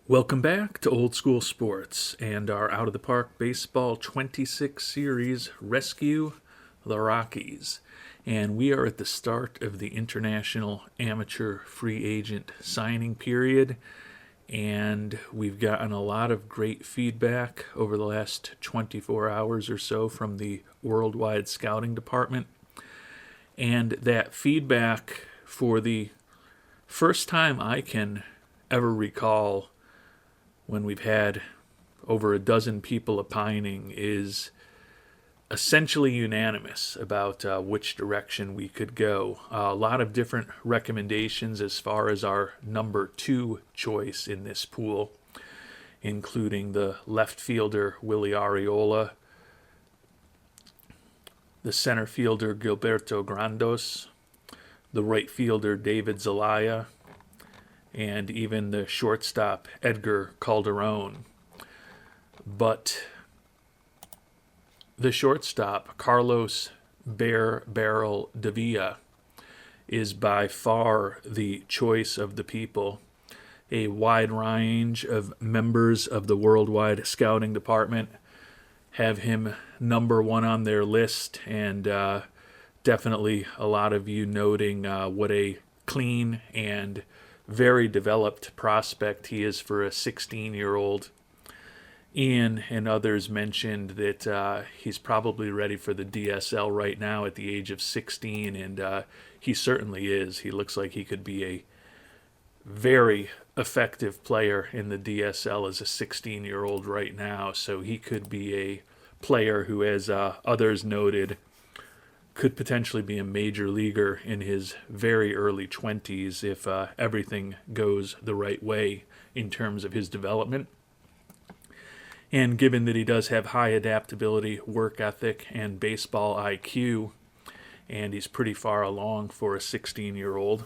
Welcome back to Old School Sports and our Out of the Park Baseball 26 series, Rescue the Rockies. And we are at the start of the international amateur free agent signing period. And we've gotten a lot of great feedback over the last 24 hours or so from the worldwide scouting department. And that feedback, for the first time I can ever recall, when we've had over a dozen people opining, is essentially unanimous about which direction we could go. A lot of different recommendations as far as our number 2 choice in this pool, including the left fielder Willie Ariola, the center fielder Gilberto Grandos, the right fielder David Zelaya, and even the shortstop Edgar Calderon. But the shortstop, Carlos Bear Barrel Davila, is by far the choice of the people. A wide range of members of the worldwide scouting department have him number 1 on their list, and definitely a lot of you noting what a clean and very developed prospect he is for a 16-year-old. Ian and others mentioned that he's probably ready for the DSL right now at the age of 16, and he certainly is. He looks like he could be a very effective player in the DSL as a 16-year-old right now, so he could be a player who, as others noted, could potentially be a major leaguer in his very early 20s if everything goes the right way in terms of his development. And given that he does have high adaptability, work ethic, and baseball IQ, and he's pretty far along for a 16-year-old,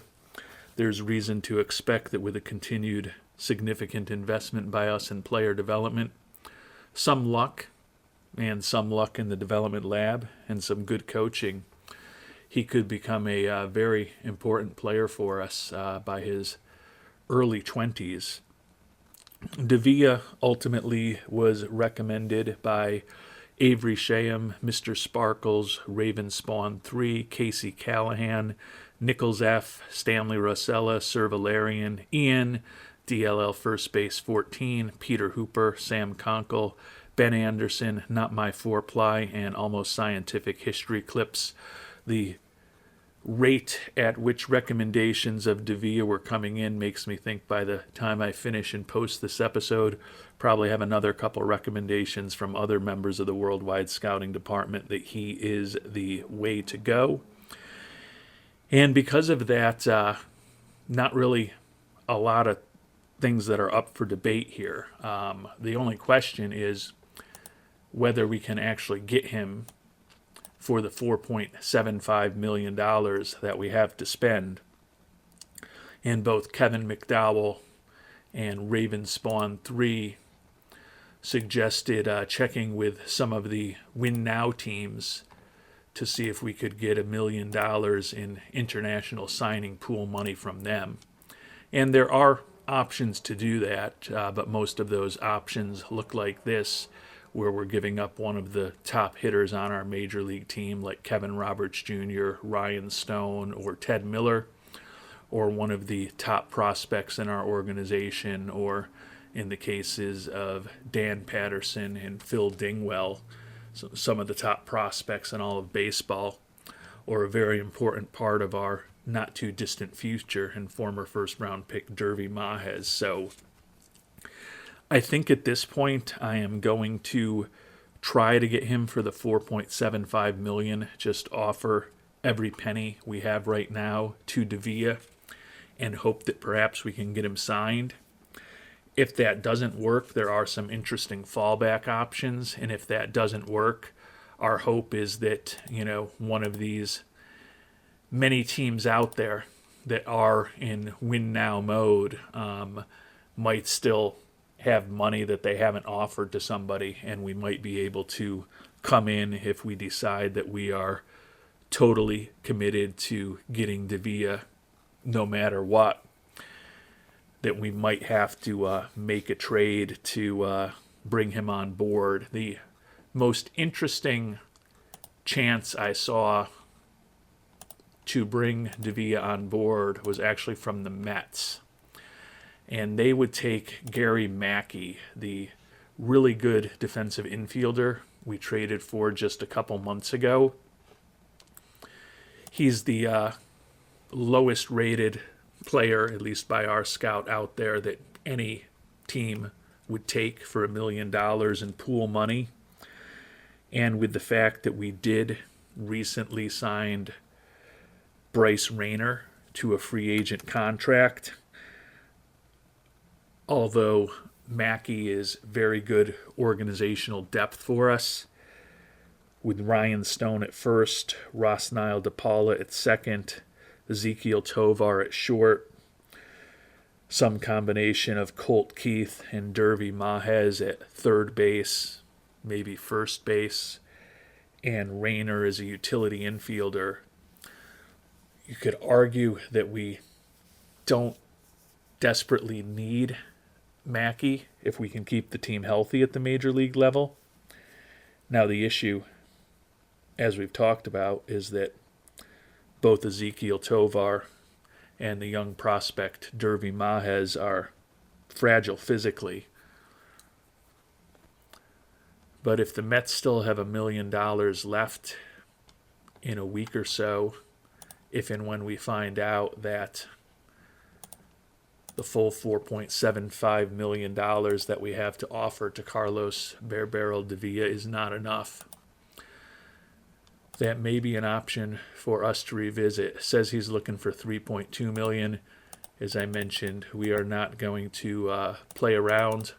there's reason to expect that with a continued significant investment by us in player development, some luck in the development lab, and some good coaching, he could become a very important player for us by his early 20s. Davila ultimately was recommended by Avery Shaham, Mr. Sparkles, Raven Spawn 3, Casey Callahan, Nichols F., Stanley Rossella, Sir Valerian, Ian, DLL First Base 14, Peter Hooper, Sam Conkle, Ben Anderson, Not My Four-Ply, and Almost Scientific History Clips. The rate at which recommendations of Davila were coming in makes me think by the time I finish and post this episode, probably have another couple recommendations from other members of the worldwide scouting department that he is the way to go. And because of that, not really a lot of things that are up for debate here. The only question is whether we can actually get him for the $4.75 million that we have to spend. And both Kevin McDowell and Raven Spawn 3 suggested checking with some of the Win Now teams to see if we could get $1 million in international signing pool money from them. And there are options to do that, but most of those options look like this, where we're giving up one of the top hitters on our major league team, like Kevin Roberts Jr., Ryan Stone, or Ted Miller, or one of the top prospects in our organization, or in the cases of Dan Patterson and Phil Dingwell, so some of the top prospects in all of baseball, or a very important part of our not too distant future and former first round pick Derby Mahez. So I think at this point I am going to try to get him for the $4.75 million, just offer every penny we have right now to Davila and hope that perhaps we can get him signed. If that doesn't work, there are some interesting fallback options, and if that doesn't work, our hope is that, one of these many teams out there that are in win now mode might still have money that they haven't offered to somebody, and we might be able to come in if we decide that we are totally committed to getting Davila no matter what. that we might have to make a trade to bring him on board. The most interesting chance I saw to bring Davila on board was actually from the Mets. And they would take Gary Mackey, the really good defensive infielder we traded for just a couple months ago. He's the lowest rated player, at least by our scout out there, that any team would take for $1 million in pool money. And with the fact that we did recently signed Bryce Rayner to a free agent contract, although Mackey is very good organizational depth for us, with Ryan Stone at first, Rosnile DePaula at second, Ezekiel Tovar at short, some combination of Colt Keith and Derby Mahez at third base, maybe first base, and Rayner as a utility infielder. You could argue that we don't desperately need Mackey if we can keep the team healthy at the major league level. Now the issue, as we've talked about, is that both Ezekiel Tovar and the young prospect Derby Mahez are fragile physically. But if the Mets still have $1 million left in a week or so, if and when we find out that the full $4.75 million that we have to offer to Carlos Bear Barrel Davila is not enough, that may be an option for us to revisit. It says he's looking for $3.2 million. As I mentioned, we are not going to play around.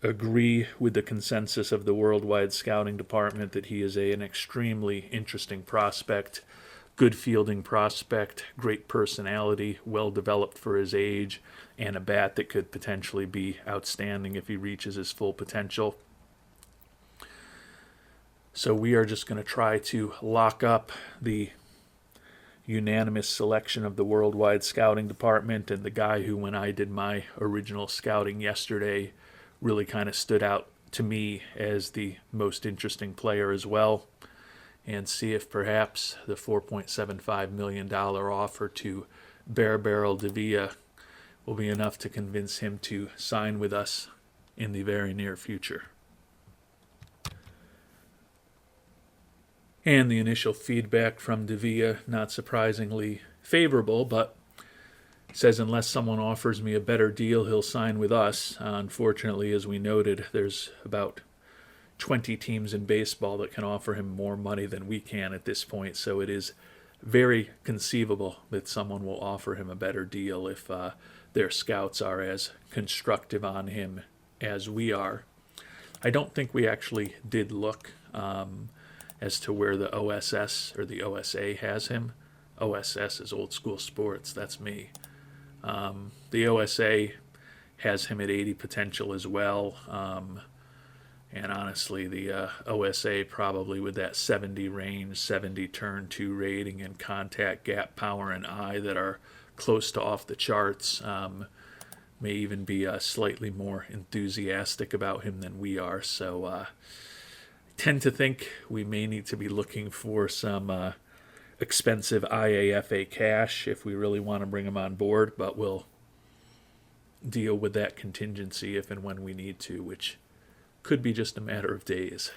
Agree with the consensus of the worldwide scouting department that he is an extremely interesting prospect, good fielding prospect, great personality, well developed for his age, and a bat that could potentially be outstanding if he reaches his full potential. So we are just going to try to lock up the unanimous selection of the worldwide scouting department, and the guy who, when I did my original scouting yesterday, really kind of stood out to me as the most interesting player as well, and see if perhaps the $4.75 million offer to Bear Barrel Davila will be enough to convince him to sign with us in the very near future. And the initial feedback from Davila, not surprisingly favorable, but says unless someone offers me a better deal, he'll sign with us. Unfortunately, as we noted, there's about 20 teams in baseball that can offer him more money than we can at this point, so it is very conceivable that someone will offer him a better deal if their scouts are as constructive on him as we are. I don't think we actually did look as to where the OSS or the OSA has him. OSS is Old School Sports, that's me. The OSA has him at 80 potential as well. And honestly, the OSA probably with that 70 range, 70 turn 2 rating and contact, gap, power, and eye that are close to off the charts, may even be slightly more enthusiastic about him than we are. So I tend to think we may need to be looking for some expensive IAFA cash if we really want to bring him on board, but we'll deal with that contingency if and when we need to, which could be just a matter of days.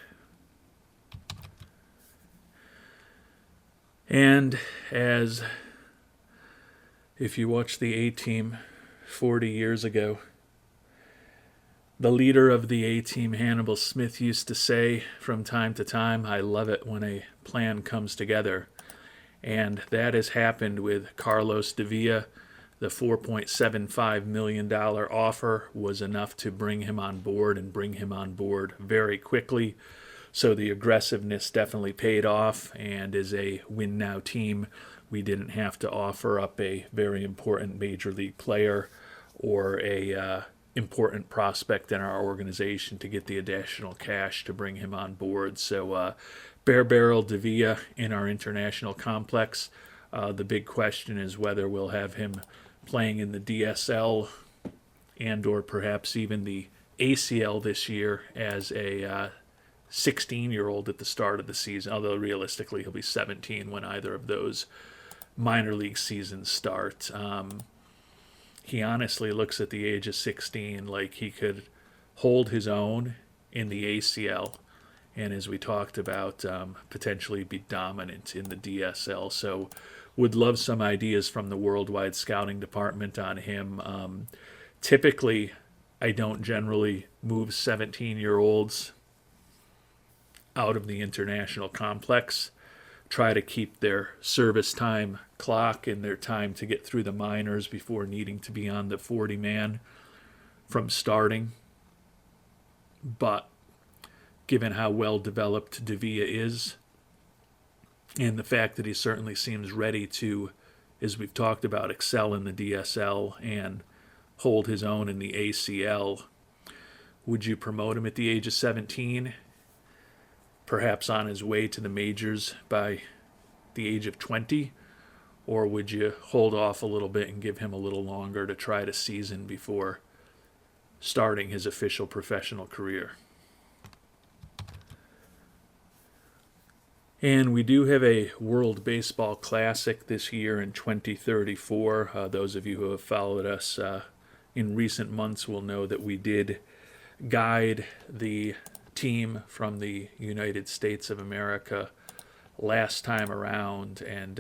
And as if you watch the A-Team 40 years ago, the leader of the A-Team, Hannibal Smith, used to say from time to time, I love it when a plan comes together. And that has happened with Carlos Davila. The $4.75 million offer was enough to bring him on board and bring him on board very quickly. So the aggressiveness definitely paid off, and as a win-now team, we didn't have to offer up a very important major league player or a important prospect in our organization to get the additional cash to bring him on board. So Bear Barrel Davila in our international complex. The big question is whether we'll have him playing in the DSL and or perhaps even the ACL this year as a 16-year-old at the start of the season, although realistically he'll be 17 when either of those minor league seasons start. He honestly looks at the age of 16 like he could hold his own in the ACL, and as we talked about, potentially be dominant in the DSL. So would love some ideas from the worldwide scouting department on him. Typically, I don't generally move 17-year-olds out of the international complex. Try to keep their service time clock and their time to get through the minors before needing to be on the 40-man from starting. But given how well developed Davila is, and the fact that he certainly seems ready to, as we've talked about, excel in the DSL and hold his own in the ACL, would you promote him at the age of 17? Perhaps on his way to the majors by the age of 20? Or would you hold off a little bit and give him a little longer to try to season before starting his official professional career? And we do have a World Baseball Classic this year in 2034. Those of you who have followed us in recent months will know that we did guide the team from the United States of America last time around, and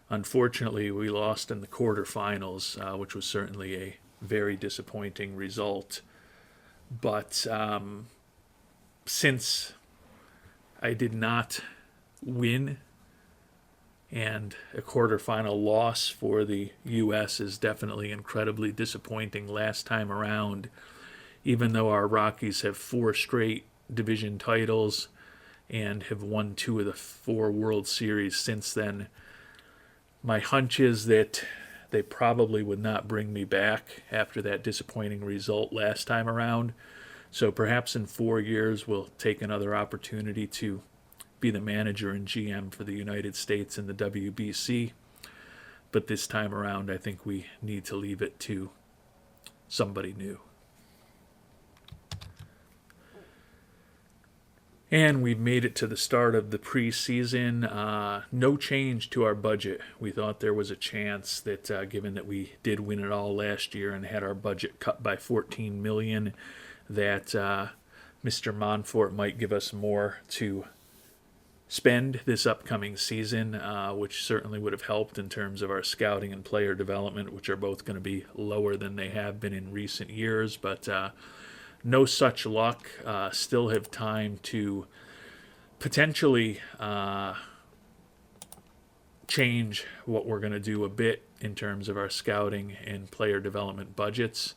unfortunately we lost in the quarterfinals, which was certainly a very disappointing result. But since I did not win, and a quarterfinal loss for the U.S. is definitely incredibly disappointing last time around, even though our Rockies have 4 straight division titles and have won 2 of the 4 World Series since then. My hunch is that they probably would not bring me back after that disappointing result last time around. So perhaps in 4 years we'll take another opportunity to be the manager and GM for the United States in the WBC. But this time around, I think we need to leave it to somebody new. And we've made it to the start of the preseason. No change to our budget. We thought there was a chance that, given that we did win it all last year and had our budget cut by $14 million, that Mr. Monfort might give us more to spend this upcoming season, which certainly would have helped in terms of our scouting and player development, which are both going to be lower than they have been in recent years. But no such luck. Still have time to potentially change what we're going to do a bit in terms of our scouting and player development budgets.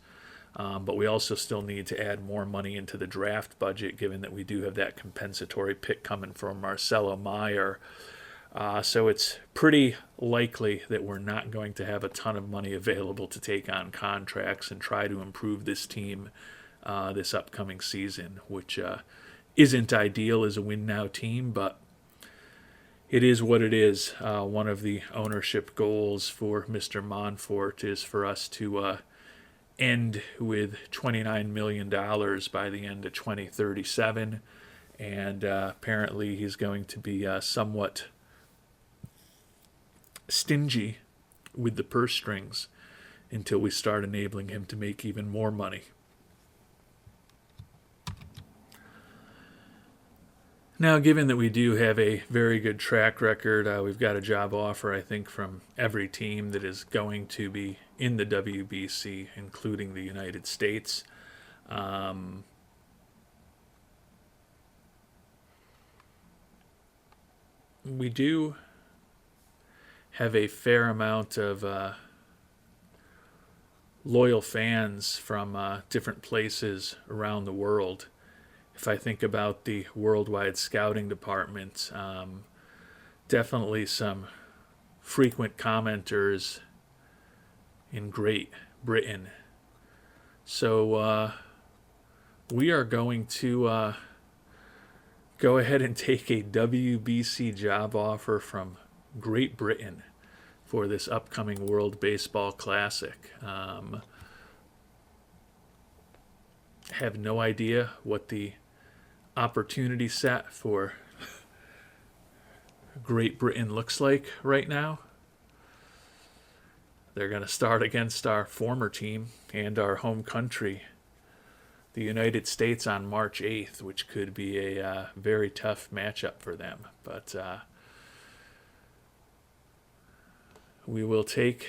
But we also still need to add more money into the draft budget, given that we do have that compensatory pick coming from Marcelo Meyer. So it's pretty likely that we're not going to have a ton of money available to take on contracts and try to improve this team this upcoming season, which isn't ideal as a win-now team, but it is what it is. One of the ownership goals for Mr. Monfort is for us to end with $29 million by the end of 2037, and apparently he's going to be somewhat stingy with the purse strings until we start enabling him to make even more money. Now, given that we do have a very good track record, we've got a job offer, I think, from every team that is going to be in the WBC, including the United States. We do have a fair amount of loyal fans from different places around the world. If I think about the worldwide scouting department, definitely some frequent commenters in Great Britain. So we are going to go ahead and take a WBC job offer from Great Britain for this upcoming World Baseball Classic. Have no idea what the opportunity set for Great Britain looks like right now. They're going to start against our former team and our home country, the United States, on March 8th, which could be a very tough matchup for them. But we will take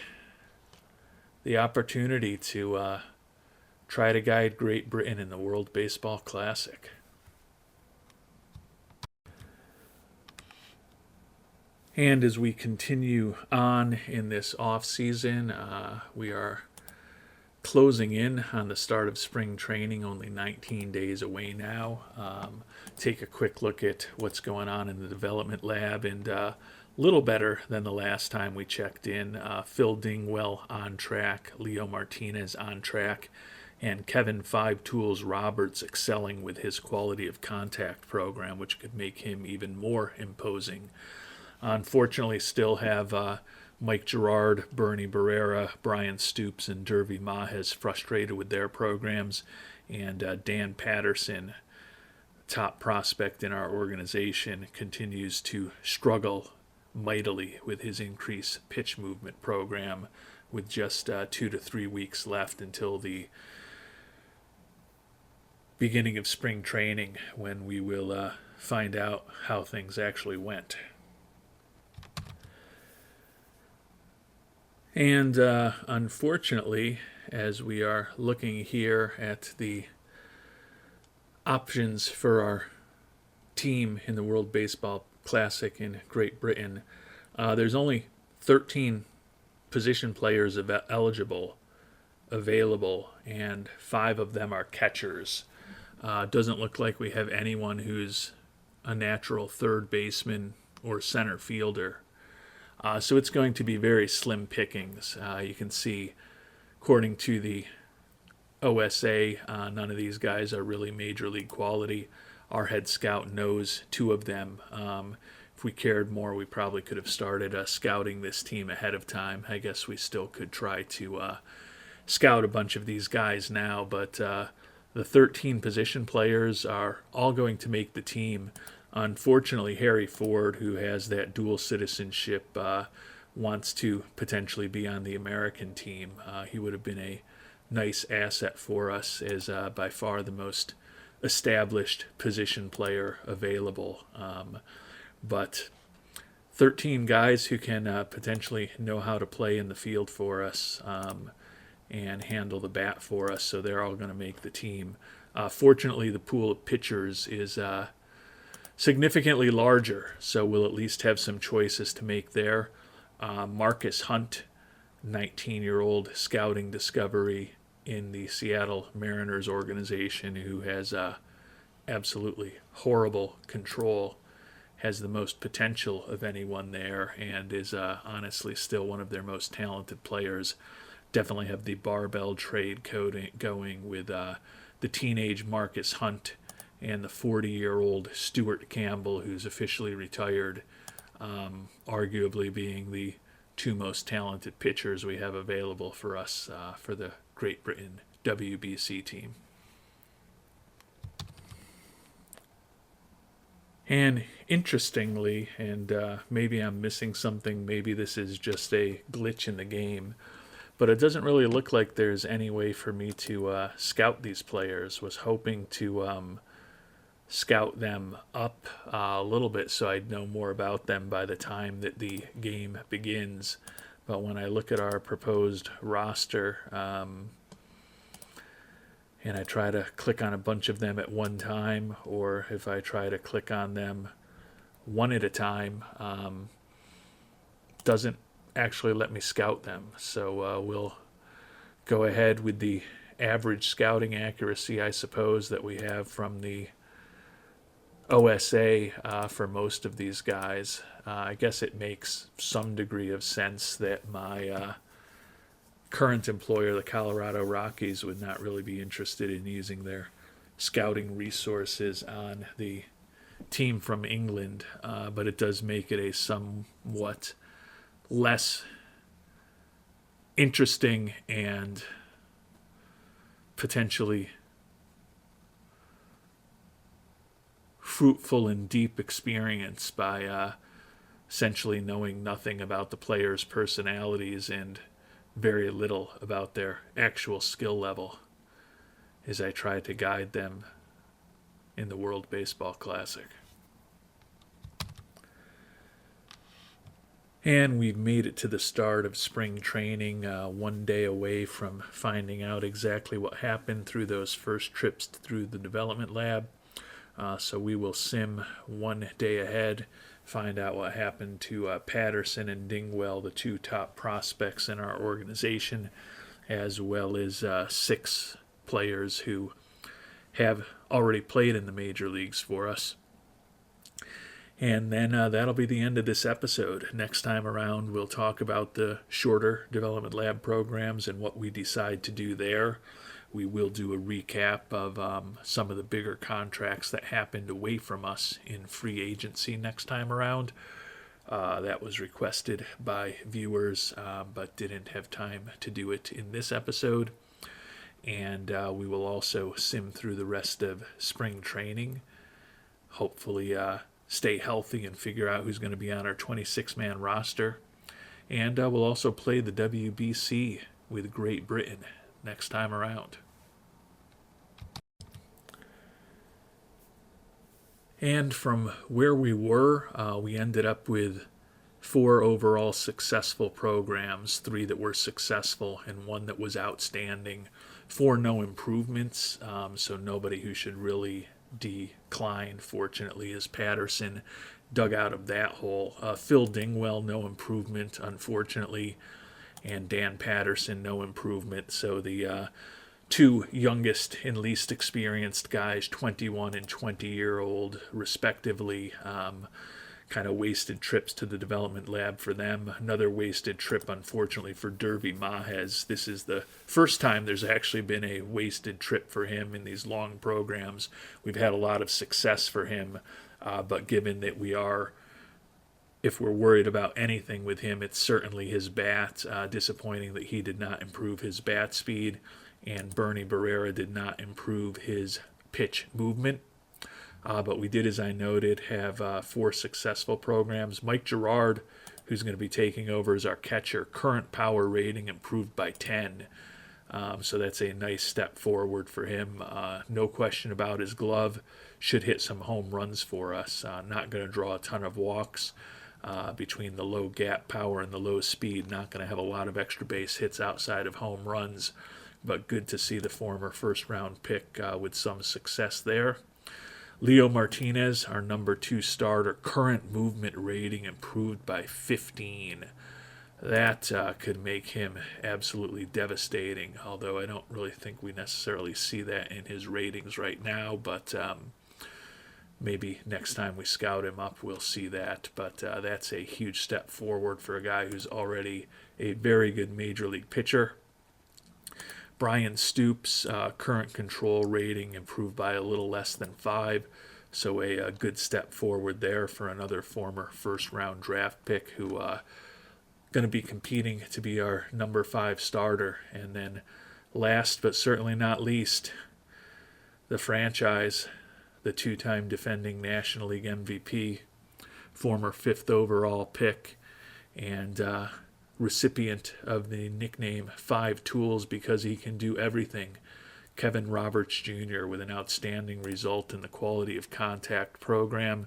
the opportunity to try to guide Great Britain in the World Baseball Classic. And as we continue on in this off season, we are closing in on the start of spring training, only 19 days away now. Take a quick look at what's going on in the development lab, and a little better than the last time we checked in. Phil Dingwell on track, Leo Martinez on track, and Kevin Five Tools Roberts excelling with his quality of contact program, which could make him even more imposing. Unfortunately, still have Mike Gerard, Bernie Barrera, Brian Stoops, and Dervy Mahez frustrated with their programs, and Dan Patterson, top prospect in our organization, continues to struggle mightily with his increased pitch movement program, with just 2 to 3 weeks left until the beginning of spring training, when we will find out how things actually went. And unfortunately, as we are looking here at the options for our team in the World Baseball Classic in Great Britain, there's only 13 position players available, and 5 of them are catchers. Doesn't look like we have anyone who's a natural third baseman or center fielder. So it's going to be very slim pickings. You can see, according to the OSA, none of these guys are really major league quality. Our head scout knows 2 of them. If we cared more, we probably could have started scouting this team ahead of time. I guess we still could try to scout a bunch of these guys now, but the 13 position players are all going to make the team. Unfortunately, Harry Ford, who has that dual citizenship, wants to potentially be on the American team. He would have been a nice asset for us, as by far the most established position player available. But 13 guys who can potentially know how to play in the field for us and handle the bat for us, so they're all going to make the team. Fortunately, the pool of pitchers is significantly larger, so we'll at least have some choices to make there. Marcus Hunt, 19-year-old scouting discovery in the Seattle Mariners organization, who has absolutely horrible control, has the most potential of anyone there, and is honestly still one of their most talented players. Definitely have the barbell trade going with the teenage Marcus Hunt and the 40-year-old Stuart Campbell, who's officially retired, arguably being the 2 most talented pitchers we have available for us for the Great Britain WBC team. And interestingly, and maybe I'm missing something, maybe this is just a glitch in the game, but it doesn't really look like there's any way for me to scout these players. Was hoping to scout them up a little bit so I'd know more about them by the time that the game begins. But when I look at our proposed roster, and I try to click on a bunch of them at one time, or if I try to click on them one at a time, doesn't actually let me scout them. So we'll go ahead with the average scouting accuracy, I suppose, that we have from the OSA for most of these guys. I guess it makes some degree of sense that my current employer, the Colorado Rockies, would not really be interested in using their scouting resources on the team from England, but it does make it a somewhat less interesting and potentially fruitful and deep experience by essentially knowing nothing about the players' personalities and very little about their actual skill level as I try to guide them in the World Baseball Classic. And we've made it to the start of spring training, one day away from finding out exactly what happened through those first trips through the development lab. So we will sim one day ahead, find out what happened to Patterson and Dingwell, the two top prospects in our organization, as well as 6 players who have already played in the major leagues for us. And then that'll be the end of this episode. Next time around, we'll talk about the shorter development lab programs and what we decide to do there. We will do a recap of some of the bigger contracts that happened away from us in free agency next time around. That was requested by viewers, but didn't have time to do it in this episode. And we will also sim through the rest of spring training. Hopefully stay healthy and figure out who's going to be on our 26-man roster. And we'll also play the WBC with Great Britain next time around. And from where we were, we ended up with 4 overall successful programs, 3 that were successful and 1 that was outstanding, 4 no improvements, so nobody who should really decline, fortunately, is Patterson, dug out of that hole. Phil Dingwell, no improvement, unfortunately, and Dan Patterson, no improvement. So the 2 youngest and least experienced guys, 21 and 20-year-old, respectively, kind of wasted trips to the development lab for them. Another wasted trip, unfortunately, for Derby Mahez. This is the first time there's actually been a wasted trip for him in these long programs. We've had a lot of success for him, but given that if we're worried about anything with him, it's certainly his bat. Disappointing that he did not improve his bat speed, and Bernie Barrera did not improve his pitch movement. But we did, as I noted, have 4 successful programs. Mike Gerard, who's going to be taking over as our catcher, current power rating improved by 10. So that's a nice step forward for him. No question about his glove. Should hit some home runs for us. Not going to draw a ton of walks between the low gap power and the low speed. Not going to have a lot of extra base hits outside of home runs. But good to see the former first-round pick with some success there. Leo Martinez, our number 2 starter, current movement rating improved by 15. That could make him absolutely devastating, although I don't really think we necessarily see that in his ratings right now, but maybe next time we scout him up we'll see that. But that's a huge step forward for a guy who's already a very good major league pitcher. Brian Stoops, current control rating improved by a little less than 5, so a good step forward there for another former first-round draft pick who going to be competing to be our number 5 starter. And then last but certainly not least, the franchise, the 2-time defending National League MVP, former 5th overall pick, and recipient of the nickname 5 Tools because he can do everything, Kevin Roberts Jr. with an outstanding result in the quality of contact program.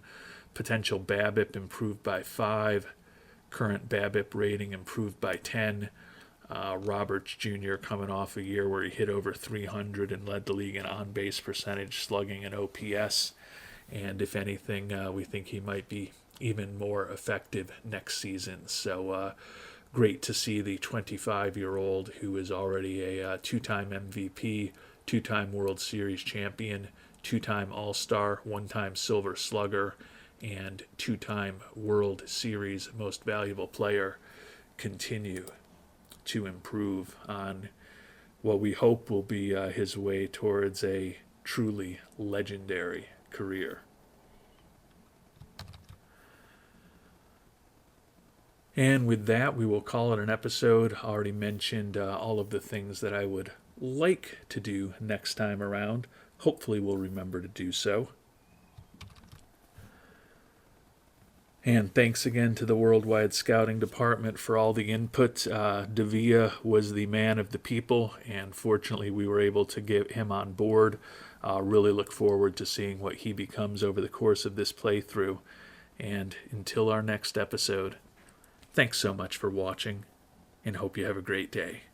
Potential BABIP improved by 5. Current BABIP rating improved by 10. Roberts Jr. coming off a year where he hit over 300 and led the league in on-base percentage, slugging, and OPS. And if anything, we think he might be even more effective next season. So great to see the 25-year-old who is already a 2-time MVP, 2-time World Series champion, 2-time All-Star, 1-time Silver Slugger, and 2-time World Series Most Valuable Player continue to improve on what we hope will be his way towards a truly legendary career. And with that, we will call it an episode. I already mentioned all of the things that I would like to do next time around. Hopefully, we'll remember to do so. And thanks again to the Worldwide Scouting Department for all the input. Davila was the man of the people, and fortunately, we were able to get him on board. Really look forward to seeing what he becomes over the course of this playthrough. And until our next episode, thanks so much for watching, and hope you have a great day.